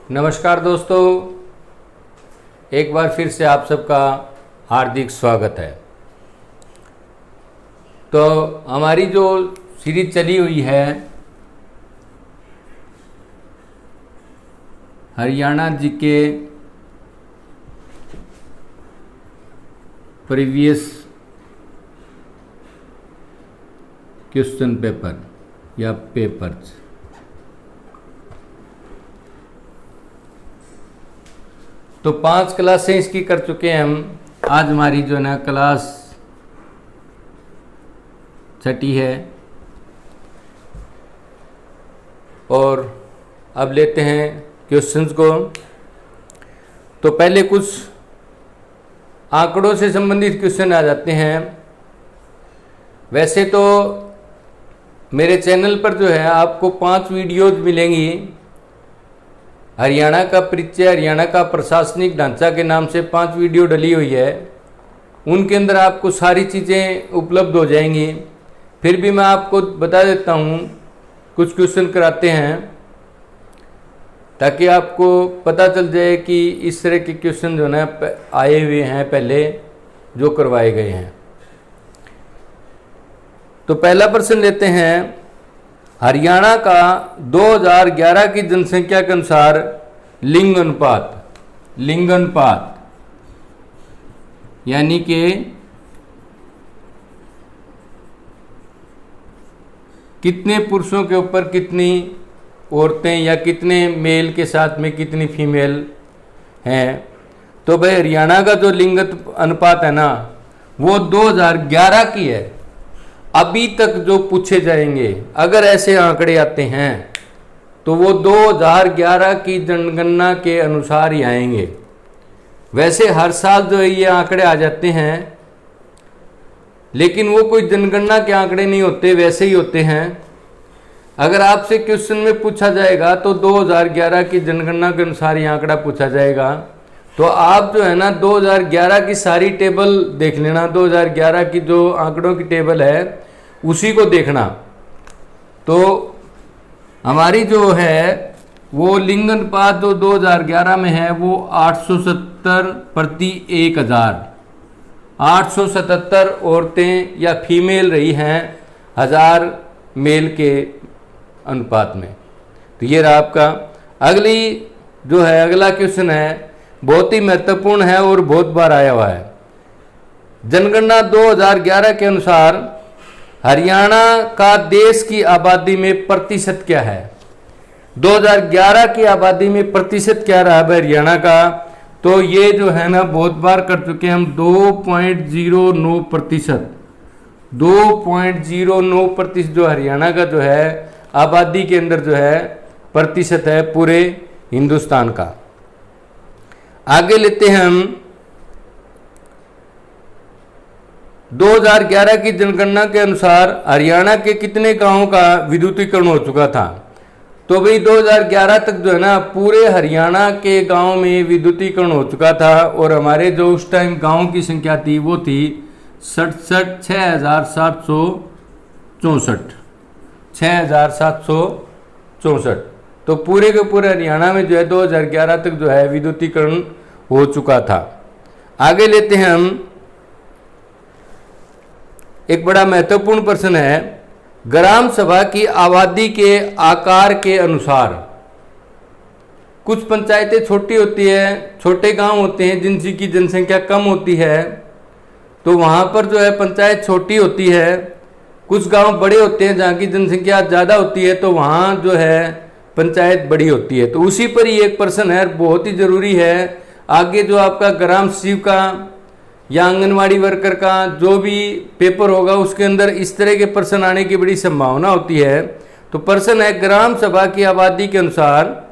नमस्कार दोस्तों, एक बार फिर से आप सबका हार्दिक स्वागत है। तो हमारी जो सीरीज चली हुई है Haryana GK previous question paper या पेपर्स, तो 5 क्लासें इसकी कर चुके हैं हम। आज हमारी जो है ना क्लास छठी है और अब लेते हैं क्वेश्चंस को। तो पहले कुछ आंकड़ों से संबंधित क्वेश्चन आ जाते हैं। वैसे तो मेरे चैनल पर जो है आपको 5 वीडियोज मिलेंगी। हरियाणा का परिचय, हरियाणा का प्रशासनिक ढांचा के नाम से 5 वीडियो डली हुई है। उनके अंदर आपको सारी चीज़ें उपलब्ध हो जाएंगी। फिर भी मैं आपको बता देता हूँ, कुछ क्वेश्चन कराते हैं ताकि आपको पता चल जाए कि इस तरह के क्वेश्चन जो है आए हुए हैं पहले, जो करवाए गए हैं। तो पहला प्रश्न लेते हैं। हरियाणा का 2011 की जनसंख्या के अनुसार लिंग अनुपात यानी कि कितने पुरुषों के ऊपर कितनी औरतें या कितने मेल के साथ में कितनी फीमेल हैं। तो भाई हरियाणा का जो लिंग अनुपात है ना, वो 2011 की है। अभी तक जो पूछे जाएंगे, अगर ऐसे आंकड़े आते हैं तो वो 2011 की जनगणना के अनुसार ही आएंगे। वैसे हर साल जो है ये आंकड़े आ जाते हैं, लेकिन वो कोई जनगणना के आंकड़े नहीं होते, वैसे ही होते हैं। अगर आपसे क्वेश्चन में पूछा जाएगा तो 2011 की जनगणना के अनुसार ये आंकड़ा पूछा जाएगा, तो आप जो है ना 2011 की सारी टेबल देख लेना। 2011 की जो आंकड़ों की टेबल है उसी को देखना। तो हमारी जो है वो लिंग अनुपात जो 2011 में है वो 870 प्रति 1000। 877 औरतें या फीमेल रही हैं 1000 मेल के अनुपात में। तो ये रहा आपका। अगली जो है, अगला क्वेश्चन है, बहुत ही महत्वपूर्ण है और बहुत बार आया हुआ है। जनगणना 2011 के अनुसार हरियाणा का देश की आबादी में प्रतिशत क्या है? 2011 की आबादी में प्रतिशत क्या रहा है हरियाणा का? तो ये जो है ना बहुत बार कर चुके हैं हम। 2.09%। 2.09% जो हरियाणा का जो है आबादी के अंदर जो है प्रतिशत है पूरे हिंदुस्तान का। आगे लेते हैं हम 2011 की जनगणना के अनुसार हरियाणा के कितने गांवों का विद्युतीकरण हो चुका था? तो भाई 2011 तक जो है ना पूरे हरियाणा के गांव में विद्युतीकरण हो चुका था। और हमारे जो उस टाइम गांव की संख्या थी वो थी 6764। तो पूरे के पूरे हरियाणा में जो है 2011 तक जो है विद्युतीकरण हो चुका था। आगे लेते हैं हम एक बड़ा महत्वपूर्ण प्रश्न है। ग्राम सभा की आबादी के आकार के अनुसार, कुछ पंचायतें छोटी होती है, छोटे गांव होते हैं जिनकी जनसंख्या कम होती है, तो वहां पर जो है पंचायत छोटी होती है। कुछ गांव बड़े होते हैं जहाँ की जनसंख्या ज़्यादा होती है, तो वहाँ जो है पंचायत बड़ी होती है। तो उसी पर ही एक प्रश्न है, बहुत ही जरूरी है। आगे जो आपका ग्राम सचिव का या आंगनवाड़ी वर्कर का जो भी पेपर होगा उसके अंदर इस तरह के प्रश्न आने की बड़ी संभावना होती है। तो प्रश्न है, ग्राम सभा की आबादी के अनुसार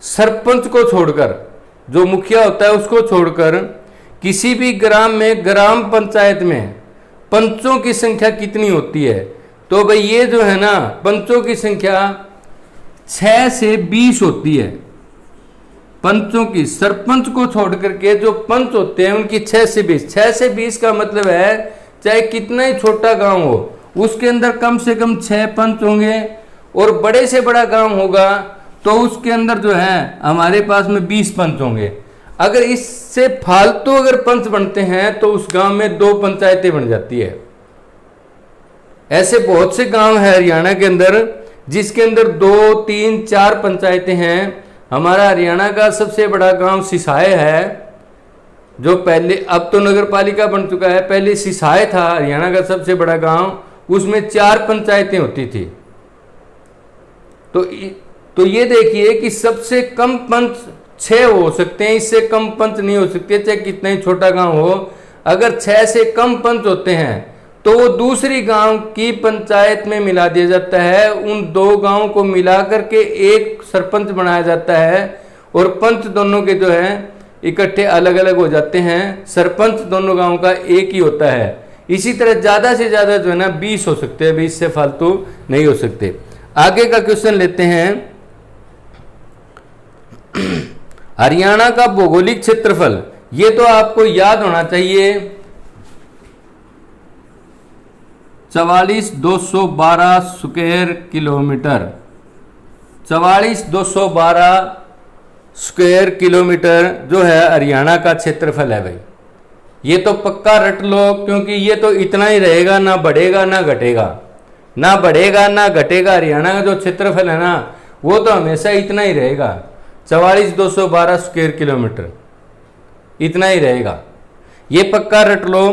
सरपंच को छोड़कर, जो मुखिया होता है उसको छोड़कर, किसी भी ग्राम में, ग्राम पंचायत में पंचों की संख्या कितनी होती है? तो भाई ये जो है ना पंचों की संख्या 6 से 20 होती है। पंचों की, सरपंच को छोड़ करके जो पंच होते हैं उनकी 6 से 20। 6 से 20 का मतलब है चाहे कितना ही छोटा गांव हो उसके अंदर कम से कम 6 पंच होंगे, और बड़े से बड़ा गांव होगा तो उसके अंदर जो है हमारे पास में 20 पंच होंगे। अगर इससे फालतू अगर पंच बनते हैं तो उस गांव में 2 पंचायतें बन जाती है। ऐसे बहुत से गांव है हरियाणा के अंदर जिसके अंदर 2, 3, 4 पंचायतें हैं। हमारा हरियाणा का सबसे बड़ा गांव सिसाए है, जो पहले, अब तो नगर पालिका बन चुका है, पहले सिसाए था हरियाणा का सबसे बड़ा गांव, उसमें 4 पंचायतें होती थी। तो ये देखिए कि सबसे कम पंच 6 हो सकते हैं, इससे कम पंच नहीं हो सकते, चाहे कितना ही छोटा गांव हो। अगर 6 से कम पंच होते हैं तो वो दूसरी गांव की पंचायत में मिला दिया जाता है। उन 2 गांव को मिला करके एक सरपंच बनाया जाता है और पंच दोनों के जो है इकट्ठे अलग अलग हो जाते हैं। सरपंच दोनों गांव का एक ही होता है। इसी तरह ज़्यादा से ज़्यादा जो है ना 20 हो सकते हैं, 20 से फालतू नहीं हो सकते। आगे का क्वेश्चन लेते हैं। हरियाणा का भौगोलिक क्षेत्रफल, ये तो आपको याद होना चाहिए, 44,212 स्क्वायर किलोमीटर। 44,212 स्क्वायर किलोमीटर जो है हरियाणा का क्षेत्रफल है भाई। ये तो पक्का रट लो, क्योंकि ये तो इतना ही रहेगा, ना बढ़ेगा ना घटेगा, ना बढ़ेगा ना घटेगा। हरियाणा का जो क्षेत्रफल है ना वो तो हमेशा इतना ही रहेगा, 44,212 स्क्वायर किलोमीटर, इतना ही रहेगा। ये पक्का रट लो।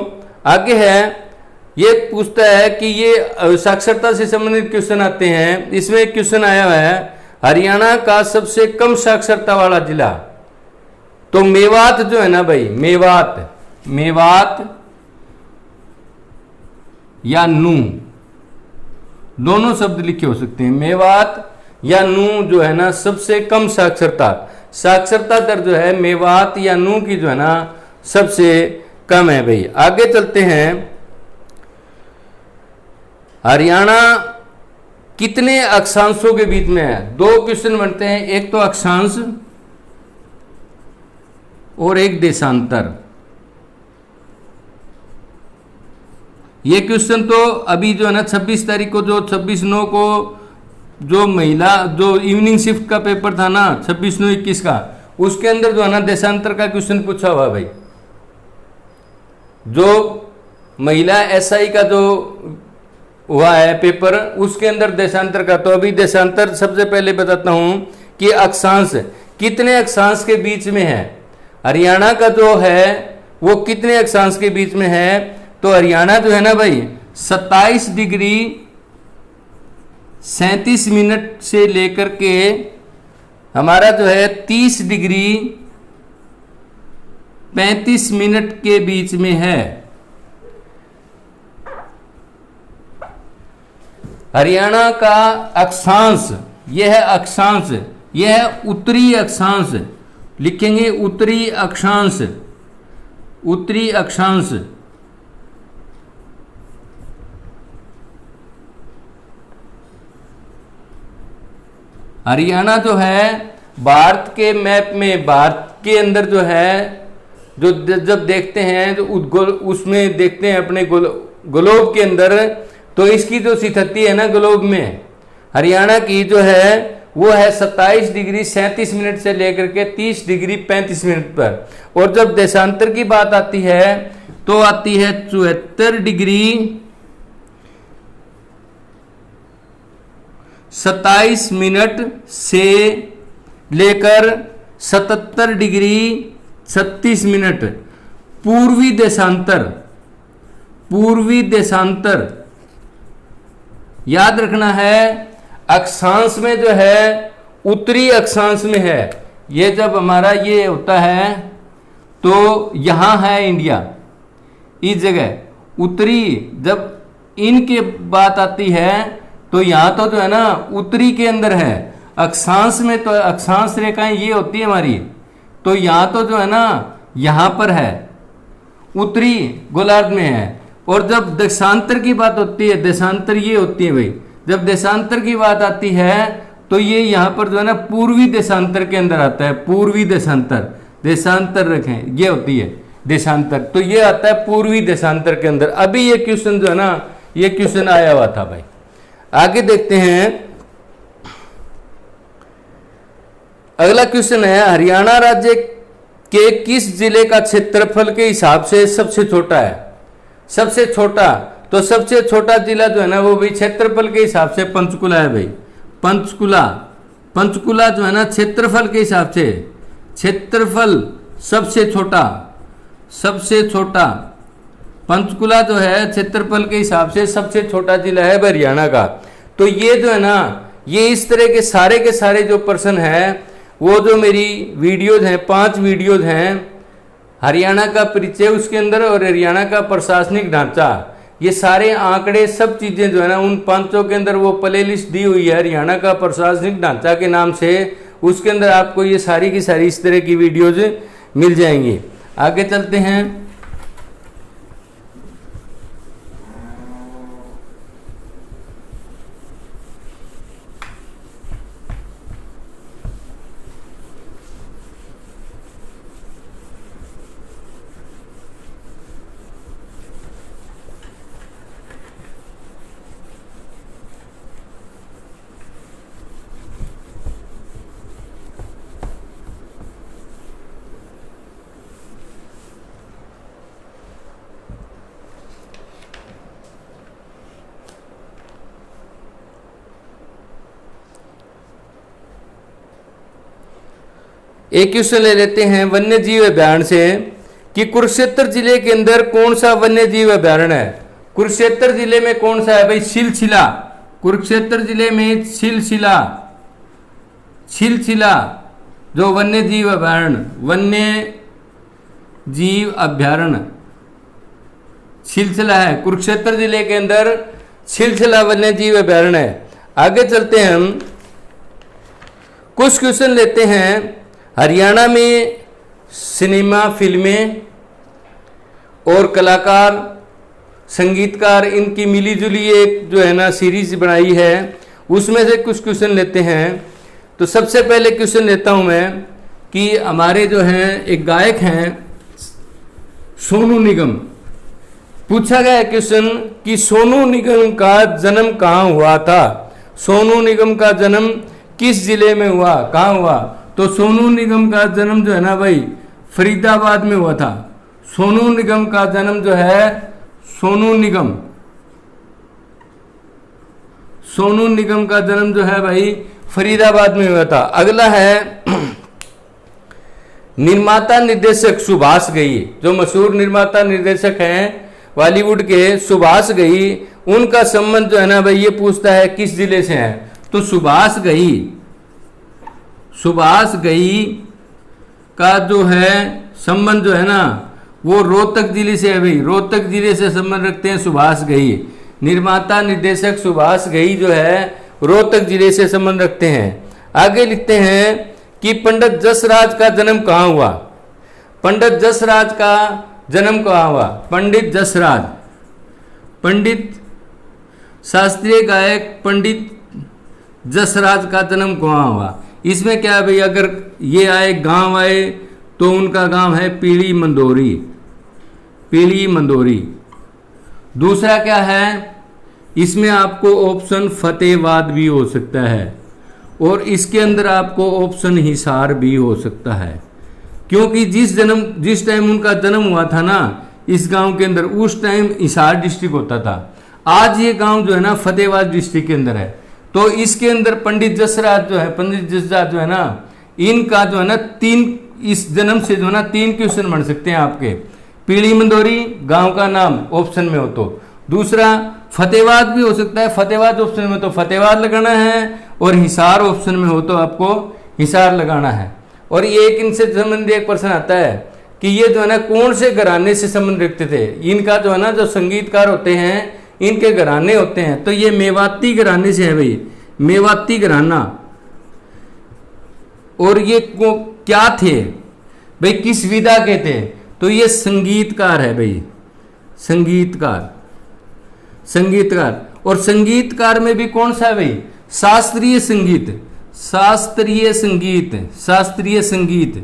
आगे है, ये पूछता है कि ये साक्षरता से संबंधित क्वेश्चन आते हैं। इसमें एक क्वेश्चन आया हुआ है, हरियाणा का सबसे कम साक्षरता वाला जिला। तो मेवात जो है ना भाई, मेवात या नू, दोनों शब्द लिखे हो सकते हैं। मेवात या नू जो है ना सबसे कम साक्षरता दर जो है मेवात या नू की जो है ना सबसे कम है भाई। आगे चलते हैं। हरियाणा कितने अक्षांशों के बीच में है? 2 क्वेश्चन बनते हैं, एक तो अक्षांश और एक देशांतर। ये क्वेश्चन तो अभी जो है ना 26 तारीख को, जो 26/9 को जो जो इवनिंग शिफ्ट का पेपर था ना 26/9/21 का, उसके अंदर जो है ना देशांतर का क्वेश्चन पूछा हुआ भाई। जो महिला एसआई का जो हुआ है पेपर, उसके अंदर देशांतर का। तो अभी देशांतर सबसे पहले बताता हूं कि अक्षांश कितने अक्षांश के बीच में है। हरियाणा का जो है वो कितने अक्षांश के बीच में है? तो हरियाणा जो है ना भाई 27 डिग्री 37 मिनट से लेकर के हमारा जो है 30 डिग्री 35 मिनट के बीच में है। हरियाणा का अक्षांश, यह है अक्षांश, यह है उत्तरी अक्षांश, लिखेंगे उत्तरी अक्षांश, उत्तरी अक्षांश। हरियाणा जो है भारत के मैप में, भारत के अंदर जो है, जो जब देखते हैं जो उसमें देखते हैं अपने ग्लोब के अंदर, तो इसकी जो स्थिति है ना ग्लोब में, हरियाणा की जो है वो है 27 डिग्री 37 मिनट से लेकर के 30 डिग्री 35 मिनट पर। और जब देशांतर की बात आती है तो आती है 74 डिग्री 27 मिनट से लेकर 77 डिग्री 36 मिनट। पूर्वी देशांतर, पूर्वी देशांतर याद रखना है, अक्षांश में जो है उत्तरी अक्षांश में है। ये जब हमारा ये होता है तो यहां है इंडिया, इस जगह उत्तरी, जब इनके बात आती है तो यहां तो जो है ना उत्तरी के अंदर है। अक्षांश में तो अक्षांश रेखाएं ये होती है हमारी, तो यहां तो जो है ना यहां पर है, उत्तरी गोलार्ध में है। और जब देशांतर की बात होती है, देशांतर ये होती है भाई, जब देशांतर की बात आती है तो ये यहाँ पर जो है ना पूर्वी देशांतर के अंदर आता है। पूर्वी देशांतर, देशांतर रखें, ये होती है देशांतर, तो ये आता है पूर्वी देशांतर के अंदर। अभी ये क्वेश्चन जो है ना, ये क्वेश्चन आया हुआ था भाई। आगे देखते हैं। अगला क्वेश्चन है, हरियाणा राज्य के किस जिले का क्षेत्रफल के हिसाब से सबसे छोटा है? सबसे छोटा, तो सबसे छोटा जिला जो है ना वो भाई क्षेत्रफल के हिसाब से पंचकुला है भाई। पंचकुला, पंचकुला जो है ना क्षेत्रफल के हिसाब से, क्षेत्रफल सबसे छोटा, सबसे छोटा पंचकुला जो है क्षेत्रफल के हिसाब से सबसे छोटा जिला है हरियाणा का। तो ये जो है ना, ये इस तरह के सारे जो प्रश्न हैं, वो जो मेरी वीडियोज हैं, 5 वीडियोज हैं, हरियाणा का परिचय उसके अंदर और हरियाणा का प्रशासनिक ढांचा, ये सारे आंकड़े सब चीज़ें जो है ना उन 5 के अंदर वो प्ले लिस्ट दी हुई है हरियाणा का प्रशासनिक ढांचा के नाम से। उसके अंदर आपको ये सारी की सारी इस तरह की वीडियोज मिल जाएंगी। आगे चलते हैं। एक क्वेश्चन ले लेते हैं वन्य जीव अभयारण्य से कि कुरुक्षेत्र जिले के अंदर कौन सा वन्य जीव अभयारण्य है? कुरुक्षेत्र जिले में कौन सा है भाई? सिलसिला। कुरुक्षेत्र जिले में सिलसिला, सिलसिला जो वन्य जीव अभयारण्य, वन्य जीव अभयारण्य सिलसिला है। कुरुक्षेत्र जिले के अंदर सिलसिला वन्य जीव अभयारण्य है। आगे चलते हैं हम, कुछ क्वेश्चन लेते हैं। हरियाणा में सिनेमा, फिल्में और कलाकार, संगीतकार, इनकी मिलीजुली एक जो है ना सीरीज बनाई है, उसमें से कुछ क्वेश्चन लेते हैं। तो सबसे पहले क्वेश्चन लेता हूं मैं कि हमारे जो हैं एक गायक हैं सोनू निगम। पूछा गया क्वेश्चन कि सोनू निगम का जन्म कहाँ हुआ था? सोनू निगम का जन्म किस जिले में हुआ, कहाँ हुआ? तो सोनू निगम का जन्म जो है ना भाई फरीदाबाद में हुआ था। सोनू निगम का जन्म जो है, सोनू निगम, सोनू निगम का जन्म जो है भाई फरीदाबाद में हुआ था। अगला है निर्माता निर्देशक सुभाष घई, जो मशहूर निर्माता निर्देशक हैं बॉलीवुड के, सुभाष घई, उनका संबंध जो है ना भाई ये पूछता है किस जिले से है? तो सुभाष घई, सुभाष घई का जो है संबंध जो है ना वो रोहतक जिले से है भाई। रोहतक जिले से संबंध रखते हैं सुभाष घई। निर्माता निर्देशक सुभाष घई जो है रोहतक जिले से संबंध रखते हैं। आगे लिखते हैं कि पंडित जसराज का जन्म कहाँ हुआ? पंडित जसराज का जन्म कहाँ हुआ? पंडित जसराज, पंडित शास्त्रीय गायक पंडित जसराज का जन्म कहाँ हुआ? इसमें क्या है भाई, अगर ये आए गांव आए तो उनका गांव है पीली मंदोरी, पीली मंदोरी। दूसरा क्या है, इसमें आपको ऑप्शन फतेहाबाद भी हो सकता है और इसके अंदर आपको ऑप्शन हिसार भी हो सकता है, क्योंकि जिस टाइम उनका जन्म हुआ था ना इस गांव के अंदर, उस टाइम हिसार डिस्ट्रिक्ट होता था। आज ये गांव जो है ना फतेहाबाद डिस्ट्रिक्ट के अंदर है। तो इसके अंदर पंडित जसराज जो है, पंडित जसराज जो है ना, इनका जो है ना 3, इस जन्म से जो है ना 3 क्वेश्चन बन सकते हैं आपके। पीली मंदोरी गांव का नाम ऑप्शन में हो तो, दूसरा फतेहाबाद भी हो सकता है, फतेहाबाद ऑप्शन में तो फतेहाबाद लगाना है, और हिसार ऑप्शन में हो तो आपको हिसार लगाना है। और ये एक इनसे संबंधित एक प्रश्न आता है कि ये जो है ना कौन से घराने से संबंध रखते थे? इनका जो है ना जो संगीतकार होते हैं इनके घराने होते हैं, तो ये मेवाती घराने से है भाई, मेवाती घराना। और ये क्या थे भाई, किस विधा के थे? तो ये संगीतकार है भाई, संगीतकार, संगीतकार। और संगीतकार में भी कौन सा है भाई? शास्त्रीय संगीत, शास्त्रीय संगीत, शास्त्रीय संगीत।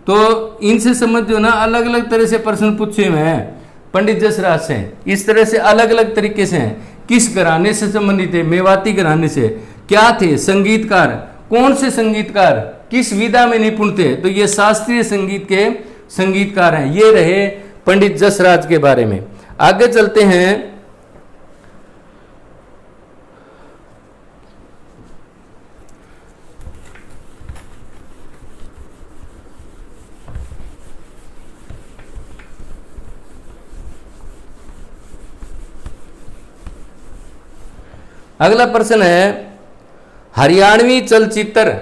तो इनसे समझ जो ना अलग अलग तरह से प्रश्न पूछे हुए हैं पंडित जसराज से, इस तरह से अलग अलग तरीके से हैं। किस घराने से संबंधित है? मेवाती घराने से। क्या थे? संगीतकार। कौन से संगीतकार किस विधा में निपुण थे? तो ये शास्त्रीय संगीत के संगीतकार हैं। ये रहे पंडित जसराज के बारे में। आगे चलते हैं। अगला प्रश्न है, हरियाणवी चलचित्र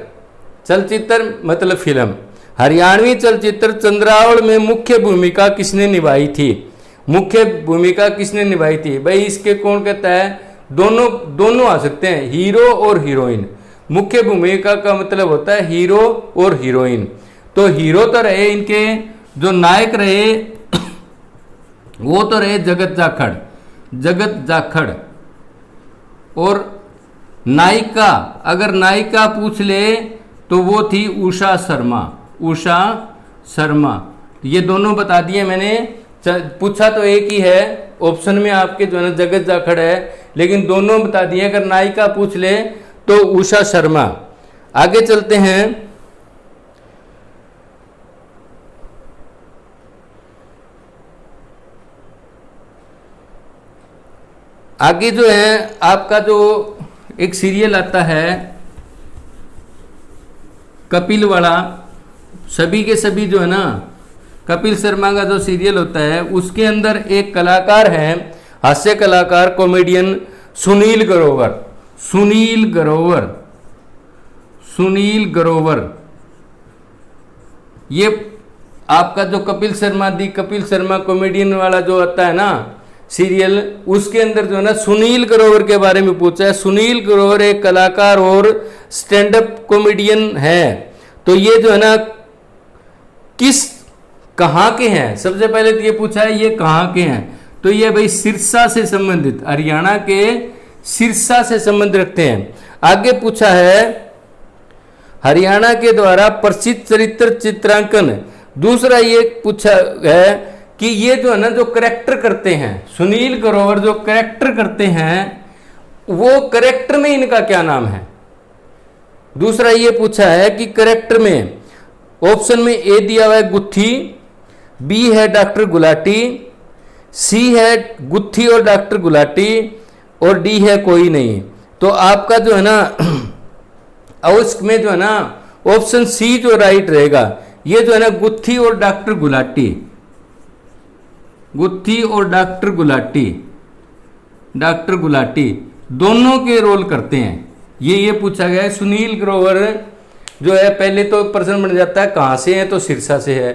मतलब फिल्म, हरियाणवी चलचित्र चंद्रावल में मुख्य भूमिका किसने निभाई थी? मुख्य भूमिका किसने निभाई थी? भाई इसके कौन कहता है? दोनों आ सकते हैं, हीरो और हीरोइन। मुख्य भूमिका का मतलब होता है हीरो और हीरोइन। तो हीरो तो रहे इनके जो नायक रहे वो तो रहे जगत जाखड़। और नायिका, अगर नायिका पूछ ले तो वो थी उषा शर्मा। ये दोनों बता दिए मैंने। पूछा तो एक ही है ऑप्शन में आपके जो है ना जगत जाखड़ है, लेकिन दोनों बता दिए। अगर नायिका पूछ ले तो उषा शर्मा। आगे चलते हैं। आगे जो है आपका जो एक सीरियल आता है कपिल वाला, सभी के सभी जो है ना कपिल शर्मा का जो सीरियल होता है उसके अंदर एक कलाकार है, हास्य कलाकार कॉमेडियन सुनील ग्रोवर। ये आपका जो कपिल शर्मा कॉमेडियन वाला जो आता है ना सीरियल, उसके अंदर जो है ना सुनील ग्रोवर के बारे में पूछा है। सुनील ग्रोवर एक कलाकार और स्टैंड अप कॉमेडियन है। तो ये जो है ना कहाँ के हैं? सबसे पहले तो ये पूछा है ये कहाँ के हैं, तो ये भाई सिरसा से संबंधित, हरियाणा के सिरसा से संबंध रखते हैं। आगे पूछा है हरियाणा के द्वारा प्रसिद्ध चरित्र चित्रांकन। दूसरा ये पूछा है कि ये जो है ना जो करेक्टर करते हैं, सुनील ग्रोवर जो करेक्टर करते हैं वो करेक्टर में इनका क्या नाम है? दूसरा ये पूछा है कि करेक्टर में ऑप्शन में ए दिया हुआ है गुत्थी, बी है डॉक्टर गुलाटी, सी है गुत्थी और डॉक्टर गुलाटी, और डी है कोई नहीं। तो आपका जो है ना अवश्य में जो है ना ऑप्शन सी जो राइट रहेगा। ये जो है ना गुत्थी और डॉक्टर गुलाटी दोनों के रोल करते हैं। ये पूछा गया है। सुनील ग्रोवर जो है पहले तो प्रश्न बन जाता है कहाँ से है, तो सिरसा से है।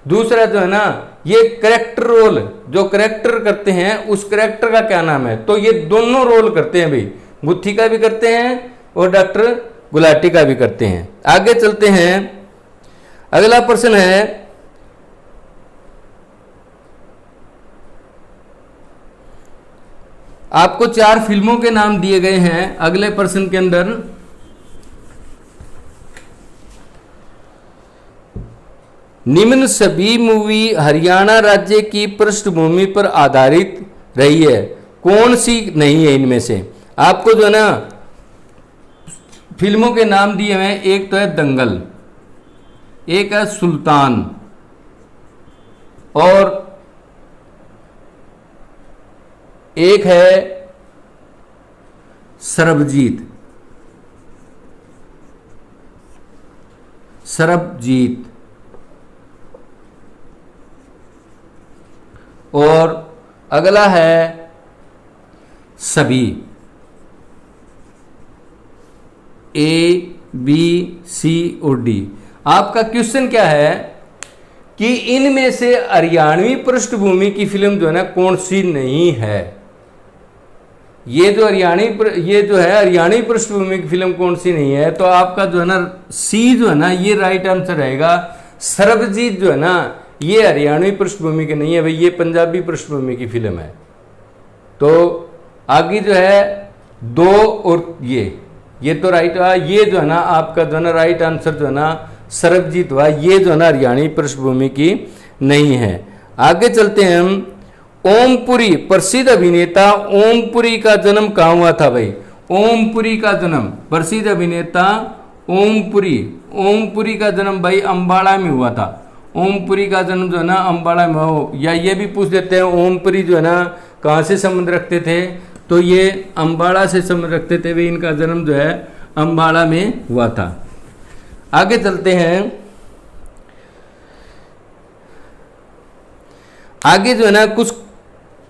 दूसरा जो है ना ये करेक्टर रोल जो करेक्टर करते हैं उस करेक्टर का क्या नाम है? तो ये दोनों रोल करते हैं भाई, गुत्थी का भी करते हैं और डॉक्टर गुलाटी का भी करते हैं। आगे चलते हैं। अगला प्रश्न है आपको 4 फिल्मों के नाम दिए गए हैं अगले प्रश्न के अंदर। निम्न सभी मूवी हरियाणा राज्य की पृष्ठभूमि पर आधारित रही है, कौन सी नहीं है इनमें से? आपको जो है ना फिल्मों के नाम दिए हुए हैं। एक तो है दंगल, एक है सुल्तान, और एक है सरबजीत। और अगला है सभी, ए बी सी और डी। आपका क्वेश्चन क्या है कि इनमें से हरियाणवी पृष्ठभूमि की फिल्म जो है ना कौन सी नहीं है? ये जो हरियाणवी पृष्ठभूमि की फिल्म कौन सी नहीं है? तो आपका जो है ना सी जो है ना ये राइट आंसर रहेगा। सरबजीत जो है ना ये हरियाणवी पृष्ठभूमि की नहीं है भाई, ये पंजाबी पृष्ठभूमि की फिल्म है। तो आगे जो है 2 और ये तो राइट हुआ। ये जो है ना आपका जो है ना राइट आंसर जो है ना सरबजीत हुआ। ये जो है ना हरियाणवी पृष्ठभूमि की नहीं है। आगे चलते हैं हम। ओमपुरी, प्रसिद्ध अभिनेता ओमपुरी का जन्म कहाँ हुआ था भाई? ओमपुरी का जन्म, प्रसिद्ध अभिनेता ओमपुरी, ओमपुरी का जन्म भाई अंबाला में हुआ था। ओमपुरी का जन्म जो है ना अंबाला में हो, या ये भी पूछ लेते हैं ओमपुरी जो है ना कहाँ से संबंध रखते थे, तो ये अंबाला से संबंध रखते थे वे, इनका जन्म जो है अंबाला में हुआ था। आगे चलते हैं, आगे जो है ना कुछ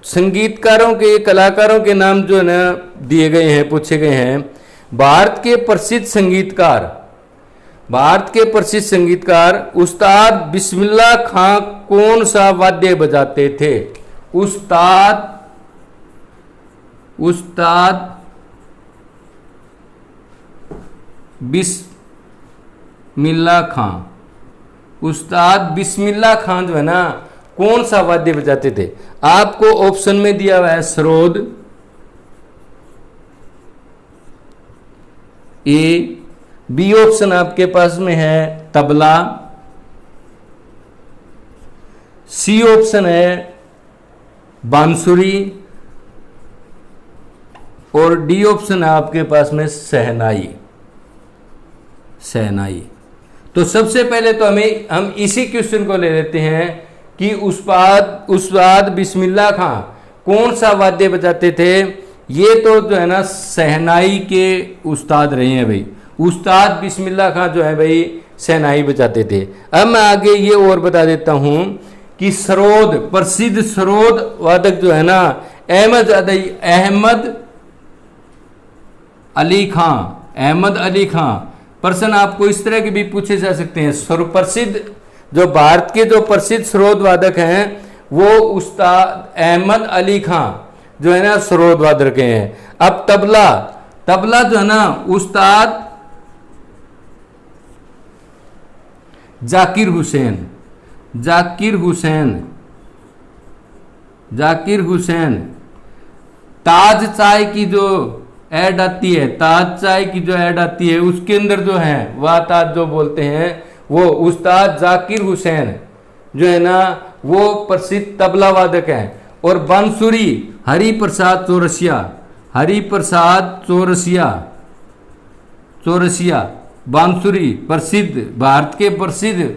संगीतकारों के, कलाकारों के नाम जो है ना दिए गए हैं, पूछे गए हैं। भारत के प्रसिद्ध संगीतकार, भारत के प्रसिद्ध संगीतकार उस्ताद बिस्मिल्लाह खां कौन सा वाद्य बजाते थे? उस्ताद बिस्मिल्लाह खां, उस्ताद बिस्मिल्लाह खां जो है ना कौन सा वाद्य बजाते थे? आपको ऑप्शन में दिया हुआ है सरोद, ए। बी ऑप्शन आपके पास में है तबला, सी ऑप्शन है बांसुरी, और डी ऑप्शन है आपके पास में शहनाई, शहनाई। तो सबसे पहले तो हम इसी क्वेश्चन को ले लेते हैं कि उस्ताद बिस्मिल्लाह खां कौन सा वाद्य बजाते थे? ये तो जो है ना शहनाई के उस्ताद रहे हैं भाई। उस्ताद बिस्मिल्लाह खां जो है भाई शहनाई बजाते थे। अब मैं आगे ये और बता देता हूं कि सरोद, प्रसिद्ध सरोद वादक जो है ना अहमद अली खां। प्रश्न आपको इस तरह के भी पूछे जा सकते हैं। प्रसिद्ध जो भारत के जो प्रसिद्ध सरोद वादक हैं वो उस्ताद अहमद अली खां जो है ना सरोद वादक के हैं। अब तबला जो है ना उस्ताद जाकिर हुसैन। ताज चाय की जो ऐड आती है, उसके अंदर जो है वह ताज जो बोलते हैं वो उस्ताद जाकिर हुसैन जो है ना वो प्रसिद्ध तबला वादक हैं। और बांसुरी हरिप्रसाद चौरसिया बांसुरी प्रसिद्ध, भारत के प्रसिद्ध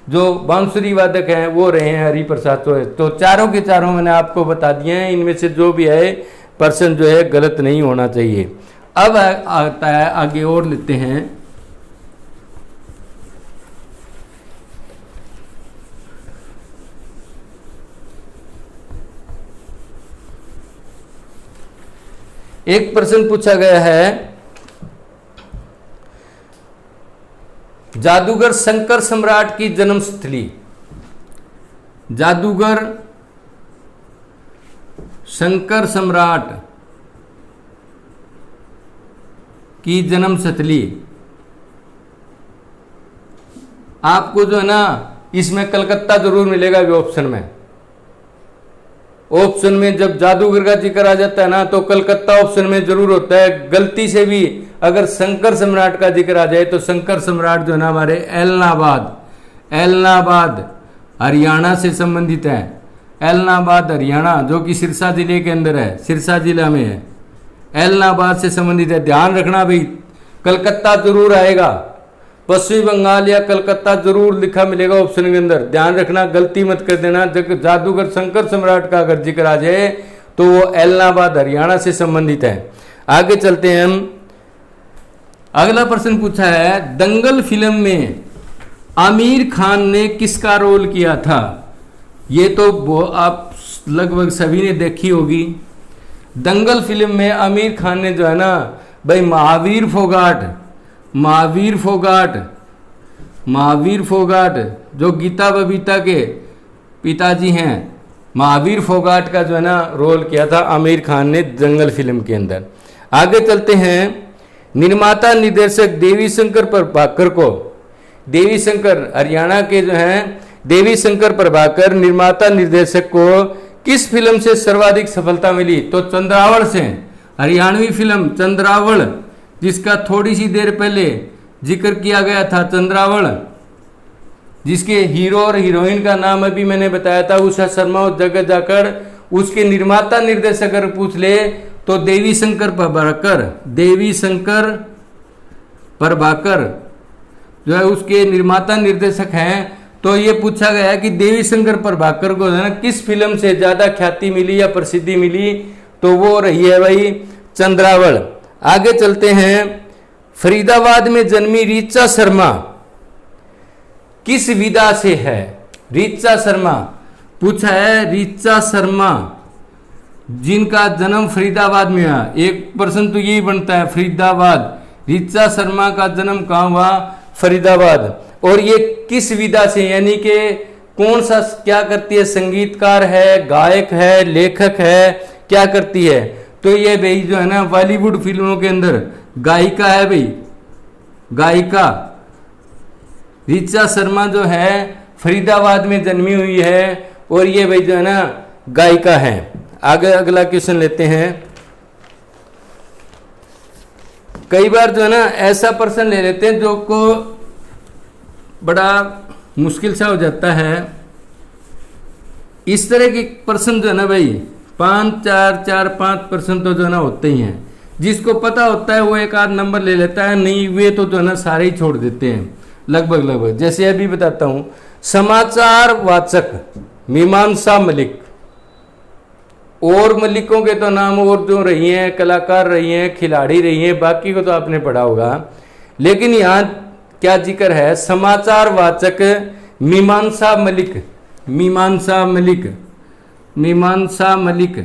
जो बांसुरी वादक हैं वो रहे हैं हरिप्रसाद चौरसिया। तो चारों के चारों मैंने आपको बता दिए हैं, इनमें से जो भी है पर्सन जो है गलत नहीं होना चाहिए। अब आता है आगे और लेते हैं। एक प्रश्न पूछा गया है, जादूगर शंकर सम्राट की जन्मस्थली, जादूगर शंकर सम्राट की जन्मस्थली आपको जो है ना इसमें कलकत्ता जरूर मिलेगा भी ऑप्शन में जब जादूगर का जिक्र आ जाता है ना तो कलकत्ता ऑप्शन में जरूर होता है। गलती से भी अगर शंकर सम्राट का जिक्र आ जाए तो शंकर सम्राट जो है ना हमारे एलनाबाद हरियाणा से संबंधित है। एलनाबाद हरियाणा जो कि सिरसा जिले के अंदर है, सिरसा जिला में है, एलनाबाद से संबंधित है। ध्यान रखना भाई कलकत्ता जरूर आएगा, पश्चिम बंगाल या कलकत्ता जरूर लिखा मिलेगा ऑप्शन के अंदर। ध्यान रखना, गलती मत कर देना। जादूगर शंकर सम्राट का अगर जिक्र आ जाए तो वो एलनाबाद हरियाणा से संबंधित है। आगे चलते हैं हम। अगला प्रश्न पूछा है, दंगल फिल्म में आमिर खान ने किसका रोल किया था? ये तो आप लगभग सभी ने देखी होगी। दंगल फिल्म में आमिर खान ने जो है ना भाई महावीर फोगाट जो गीता बबीता के पिताजी हैं, महावीर फोगाट का जो है ना रोल किया था आमिर खान ने दंगल फिल्म के अंदर। आगे चलते हैं। निर्माता निर्देशक देवी शंकर प्रभाकर को, देवी शंकर हरियाणा के जो हैं देवी शंकर प्रभाकर निर्माता निर्देशक को किस फिल्म से सर्वाधिक सफलता मिली? तो चंद्रावल से, हरियाणवी फिल्म चंद्रावल जिसका थोड़ी सी देर पहले जिक्र किया गया था, चंद्रावल जिसके हीरो और हीरोइन का नाम अभी मैंने बताया था उषा शर्मा और जगह जाकर, उसके निर्माता निर्देशक अगर पूछ ले तो देवी शंकर प्रभाकर जो है उसके निर्माता निर्देशक हैं। तो ये पूछा गया कि देवी शंकर प्रभाकर को है ना किस फिल्म से ज्यादा ख्याति मिली या प्रसिद्धि मिली, तो वो रही है भाई चंद्रावल। आगे चलते हैं, फरीदाबाद में जन्मी ऋचा शर्मा किस विधा से है? ऋचा शर्मा पूछा है, ऋचा शर्मा जिनका जन्म फरीदाबाद में हुआ। एक प्रश्न तो यही बनता है फरीदाबाद, ऋचा शर्मा का जन्म कहाँ हुआ? फरीदाबाद। और ये किस विधा से, यानी कि कौन सा, क्या करती है? संगीतकार है, गायक है, लेखक है, क्या करती है? तो ये भाई जो है ना बॉलीवुड फिल्मों के अंदर गायिका है भाई, गायिका। ऋचा शर्मा जो है फरीदाबाद में जन्मी हुई है और ये भाई जो है ना गायिका है। आगे अगला क्वेश्चन लेते हैं। कई बार जो है ना ऐसा प्रश्न ले लेते हैं जो को बड़ा मुश्किल सा हो जाता है। इस तरह के प्रश्न जो है ना भाई 5 प्रश्न तो जो है ना होते ही हैं। जिसको पता होता है वो एक आध नंबर ले लेता है, नहीं वे तो जो है ना सारे ही छोड़ देते हैं लगभग। जैसे अभी बताता हूं, समाचार वाचक मीमांसा मलिक, और मलिकों के तो नाम और जो रही हैं, कलाकार रही हैं, खिलाड़ी रही हैं, बाकी को तो आपने पढ़ा होगा। लेकिन यहाँ क्या जिक्र है? समाचार वाचक मीमांसा मलिक, मीमांसा मलिक, मीमांसा मलिक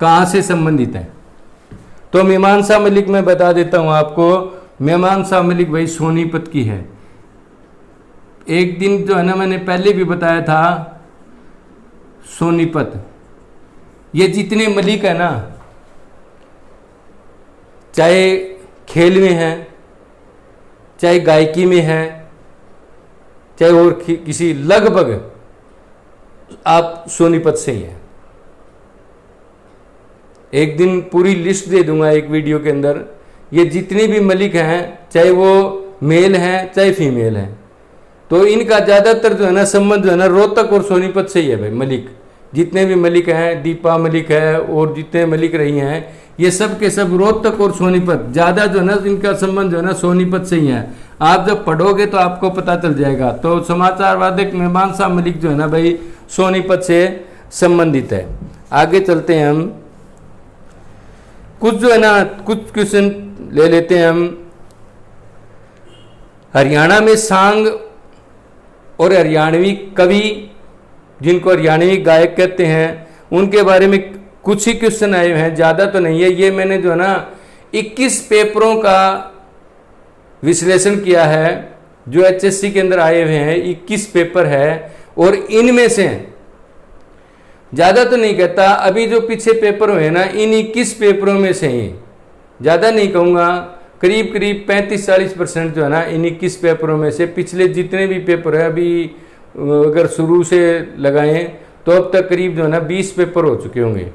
कहाँ से संबंधित है? तो मीमांसा मलिक मैं बता देता हूं आपको। मीमांसा मलिक भाई सोनीपत की है। एक दिन जो है ना मैंने पहले भी बताया था, सोनीपत, ये जितने मलिक है ना, चाहे खेल में है, चाहे गायकी में है, चाहे और किसी, लगभग आप सोनीपत से ही हैं। एक दिन पूरी लिस्ट दे दूंगा एक वीडियो के अंदर। ये जितने भी मलिक हैं, चाहे वो मेल हैं चाहे फीमेल हैं, तो इनका ज़्यादातर जो है ना संबंध जो है ना रोहतक और सोनीपत से ही है भाई। मलिक जितने भी मलिक हैं, दीपा मलिक है और जितने मलिक रही हैं, ये सब के सब रोहतक और सोनीपत, ज़्यादा जो है ना इनका संबंध जो है ना सोनीपत से ही है। आप जब पढ़ोगे तो आपको पता चल जाएगा। तो समाचार वादक मीमांसा मलिक जो है ना भाई सोनीपत से संबंधित है। आगे चलते हैं हम, कुछ जो है ना कुछ क्वेश्चन ले लेते हैं हम। हरियाणा में सांग और हरियाणवी कवि, जिनको हरियाणवी गायक कहते हैं, उनके बारे में कुछ ही क्वेश्चन आए हैं, ज़्यादा तो नहीं है। ये मैंने जो है ना 21 पेपरों का विश्लेषण किया है जो HSC के अंदर आए हुए हैं। 21 पेपर है और इनमें से ज़्यादा तो नहीं कहता, अभी जो पीछे पेपर हुए ना इन 21 पेपरों में से ही, ज़्यादा नहीं कहूँगा, करीब 35-40% जो है ना इन 21 पेपरों में से, पिछले जितने भी पेपर है अभी अगर शुरू से लगाएं तो अब तक करीब जो है ना 20 पेपर हो चुके होंगे।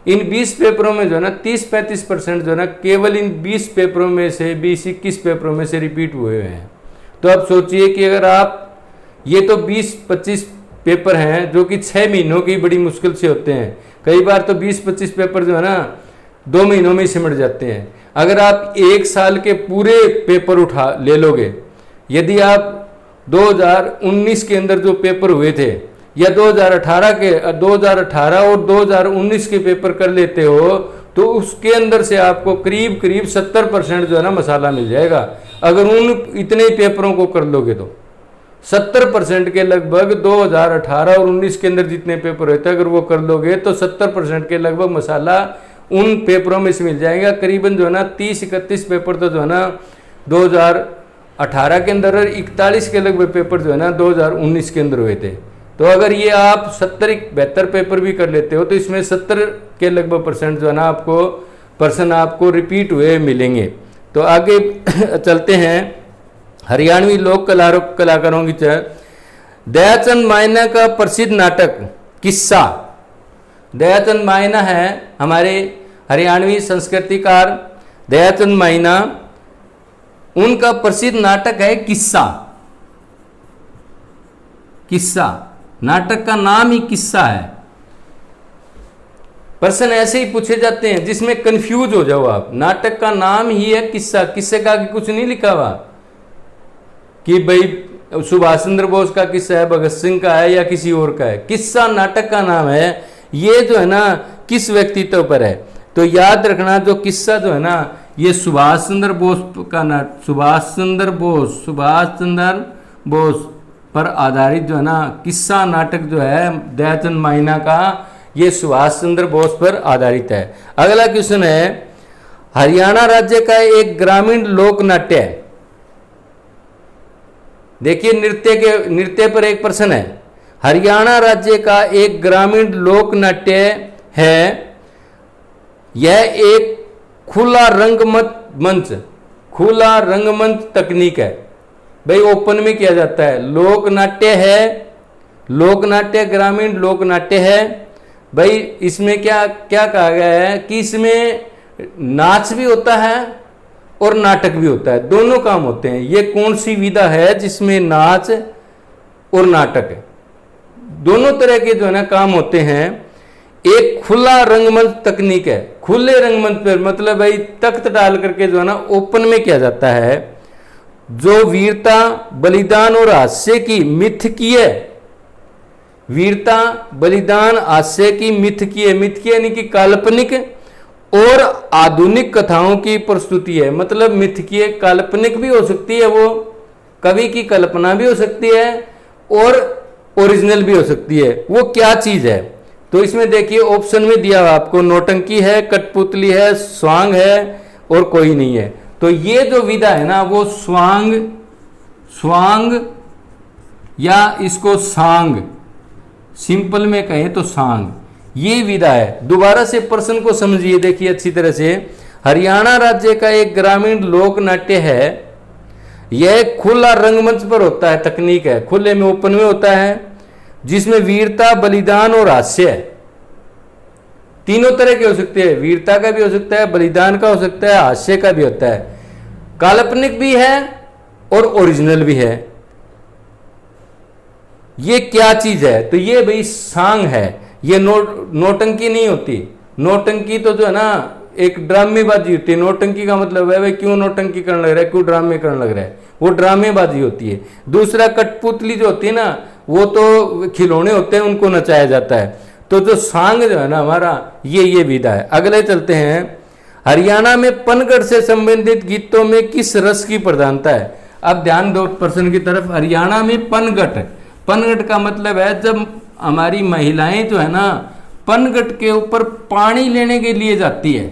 इन 20 पेपरों में जो है ना 30-35% जो है ना केवल इन 20 पेपरों में से, 20-21 पेपरों में से रिपीट हुए हैं। तो अब सोचिए कि अगर आप, ये तो 20-25 पेपर हैं जो कि 6 महीनों की बड़ी मुश्किल से होते हैं, कई बार तो 20-25 पेपर जो है ना 2 महीनों में ही सिमट जाते हैं। अगर आप 1 साल के पूरे पेपर उठा ले लोगे, यदि आप 2019 के अंदर जो पेपर हुए थे या 2018 और 2019 के पेपर कर लेते हो, तो उसके अंदर से आपको करीब 70% जो है ना मसाला मिल जाएगा। अगर उन इतने पेपरों को कर लोगे तो 70% के लगभग 2018 और 19 के अंदर जितने पेपर होते हैं, अगर वो कर लोगे तो 70% के लगभग मसाला उन पेपरों में से मिल जाएगा। करीबन जो है ना 30-31 पेपर तो जो है ना 2018 के अंदर और 41 के लगभग पेपर जो है ना 2019 के अंदर हुए थे। तो अगर ये आप 70-72 पेपर भी कर लेते हो तो इसमें 70 के लगभग % जो है ना आपको रिपीट हुए मिलेंगे। तो आगे चलते हैं, हरियाणवी लोक कलाकारों की चर्चा। दयाचंद मायना का प्रसिद्ध नाटक किस्सा। दयाचंद मायना है हमारे हरियाणवी संस्कृतिकार दयाचंद मायना, उनका प्रसिद्ध नाटक है किस्सा। किस्सा नाटक का नाम ही किस्सा है। प्रश्न ऐसे ही पूछे जाते हैं जिसमें कंफ्यूज हो जाओ आप। नाटक का नाम ही है किस्सा, किस्से का कुछ नहीं लिखा हुआ कि भाई सुभाष चंद्र बोस का किस्सा है, भगत सिंह का है या किसी और का है। किस्सा नाटक का नाम है। ये जो है ना किस व्यक्तित्व पर है, तो याद रखना जो किस्सा जो है ना ये सुभाष चंद्र बोस का सुभाष चंद्र बोस पर आधारित जो है ना किस्सा नाटक जो है दयाचंद माइना का, ये सुभाष चंद्र बोस पर आधारित है। अगला क्वेश्चन है, हरियाणा राज्य का एक ग्रामीण लोक नाट्य है। देखिए नृत्य पर एक प्रश्न है। हरियाणा राज्य का एक ग्रामीण लोक नाट्य है। यह एक खुला रंगमंच तकनीक है। भाई ओपन में किया जाता है। लोक नाट्य है, लोक नाट्य ग्रामीण लोक नाट्य है। भाई इसमें क्या क्या कहा गया है कि इसमें नाच भी होता है और नाटक भी होता है, दोनों काम होते हैं। ये कौन सी विधा है जिसमें नाच और नाटक है, दोनों तरह के जो है ना काम होते हैं। एक खुला रंगमंच तकनीक है। खुले रंगमंच पर मतलब भाई तख्त डाल करके जो है ना ओपन में किया जाता है। जो वीरता, बलिदान और हास्य की मिथकीय, वीरता, बलिदान, हास्य की मिथकीय यानी कि काल्पनिक और आधुनिक कथाओं की प्रस्तुति है। मतलब मिथकीय काल्पनिक भी हो सकती है, वो कवि की कल्पना भी हो सकती है और ओरिजिनल भी हो सकती है। वो क्या चीज है, तो इसमें देखिए ऑप्शन में दिया हुआ आपको, नौटंकी है, कठपुतली है, स्वांग है और कोई नहीं है। तो ये जो विधा है ना वो स्वांग या इसको सांग, सिंपल में कहें तो सांग, ये विधा है। दोबारा से प्रश्न को समझिए, देखिए अच्छी तरह से। हरियाणा राज्य का एक ग्रामीण लोक नाट्य है। यह खुला रंगमंच पर होता है, तकनीक है, खुले में ओपन में होता है, जिसमें वीरता, बलिदान और हास्य है। तीनों तरह के हो सकते हैं, वीरता का भी हो सकता है, बलिदान का हो सकता है, हास्य का भी होता है, काल्पनिक भी है और ओरिजिनल भी है। ये क्या चीज है, तो ये भाई सांग है। ये नौटंकी नहीं होती। नौटंकी तो जो है ना एक ड्रामेबाजी होती है। नौटंकी का मतलब है भाई क्यों नौटंकी करने लग रहा है, क्यों ड्रामे करने लग रहा है, वो ड्रामेबाजी होती है। दूसरा कठपुतली जो होती है ना वो तो खिलौने होते हैं, उनको नचाया जाता है। तो जो सांग जो है ना हमारा ये विधा है। अगले चलते हैं, हरियाणा में पनघट से संबंधित गीतों में किस रस की प्रधानता है। अब ध्यान दो प्रश्न की तरफ। हरियाणा में पनघट का मतलब है जब हमारी महिलाएं जो है ना पनघट के ऊपर पानी लेने के लिए जाती है।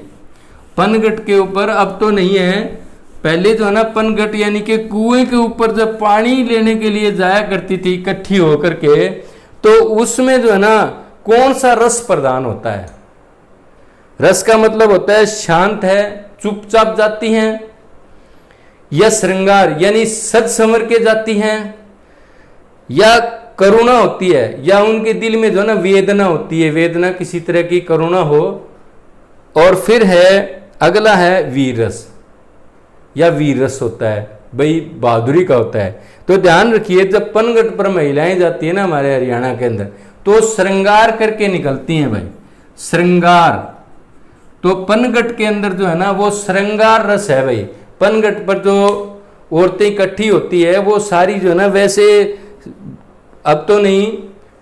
पनघट के ऊपर अब तो नहीं है, पहले जो है ना पनघट यानी कि कुएं के ऊपर जब पानी लेने के लिए जाया करती थी इकट्ठी होकर के, तो उसमें जो है ना कौन सा रस प्रदान होता है। रस का मतलब होता है शांत है, चुपचाप जाती हैं, या श्रृंगार यानी सज संवर के जाती हैं, या करुणा होती है, या उनके दिल में जो है ना वेदना होती है, वेदना किसी तरह की करुणा हो। और फिर है अगला है वीर रस, या वीर रस होता है भाई बहादुरी का होता है। तो ध्यान रखिए जब पनघट पर महिलाएं जाती है ना हमारे हरियाणा के अंदर तो श्रृंगार करके निकलती हैं भाई, श्रृंगार। तो पनघट के अंदर जो है ना वो श्रृंगार रस है भाई। पनघट पर जो औरतें इकट्ठी होती है वो सारी जो है ना, वैसे अब तो नहीं,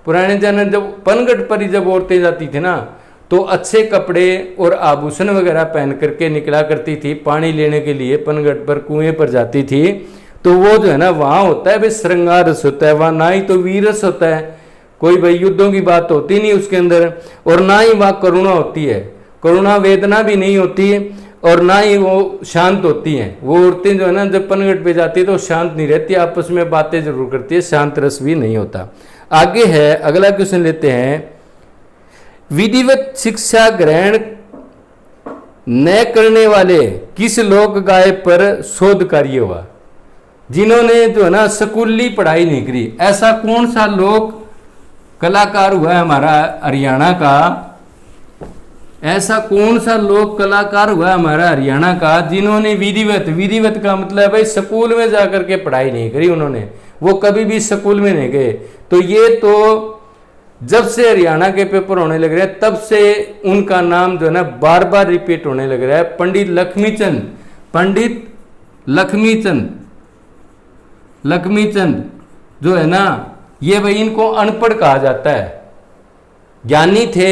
पुराने जमाने जब पनघट पर ही जब औरतें जाती थी ना तो अच्छे कपड़े और आभूषण वगैरह पहन करके निकला करती थी पानी लेने के लिए। पनघट पर कुएं पर जाती थी तो वो जो है ना वहां होता है भाई श्रृंगार रस होता है, वहां ना ही तो वीर रस होता है, कोई भाई युद्धों की बात होती नहीं उसके अंदर, और ना ही वहां करुणा होती है, करुणा वेदना भी नहीं होती, और ना ही वो शांत होती हैं। वो औरतें जो है ना जब पनघट पे जाती है तो शांत नहीं रहती, आपस में बातें जरूर करती है, शांत रस भी नहीं होता। आगे है अगला क्वेश्चन लेते हैं, विधिवत शिक्षा ग्रहण न करने वाले किस लोक गाय पर शोध कार्य हुआ। जिन्होंने जो है ना स्कूली पढ़ाई नहीं करी, ऐसा कौन सा लोक कलाकार हुआ है हमारा हरियाणा का, ऐसा कौन सा लोक कलाकार हुआ हमारा हरियाणा का जिन्होंने विधिवत का मतलब है भाई स्कूल में जाकर के पढ़ाई नहीं करी उन्होंने, वो कभी भी स्कूल में नहीं गए। तो ये तो जब से हरियाणा के पेपर होने लग रहे हैं तब से उनका नाम जो है ना बार बार रिपीट होने लग रहा है। पंडित लक्ष्मीचंद जो है ना, ये भाई इनको अनपढ़ कहा जाता है। ज्ञानी थे,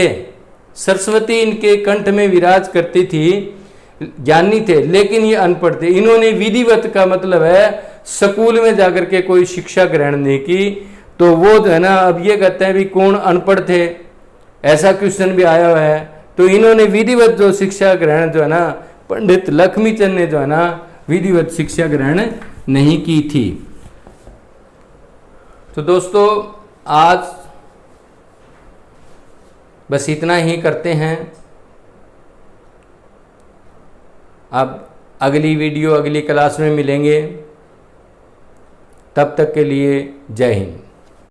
सरस्वती इनके कंठ में विराज करती थी, ज्ञानी थे, लेकिन ये अनपढ़ थे। इन्होंने विधिवत का मतलब है स्कूल में जाकर के कोई शिक्षा ग्रहण नहीं की। तो वो जो है ना, अब ये कहते हैं भी कौन अनपढ़ थे, ऐसा क्वेश्चन भी आया हुआ है। तो इन्होंने विधिवत जो शिक्षा ग्रहण जो है ना, पंडित लक्ष्मीचंद ने जो है ना विधिवत शिक्षा ग्रहण नहीं की थी। तो दोस्तों आज बस इतना ही करते हैं। अब अगली वीडियो अगली क्लास में मिलेंगे, तब तक के लिए जय हिंद।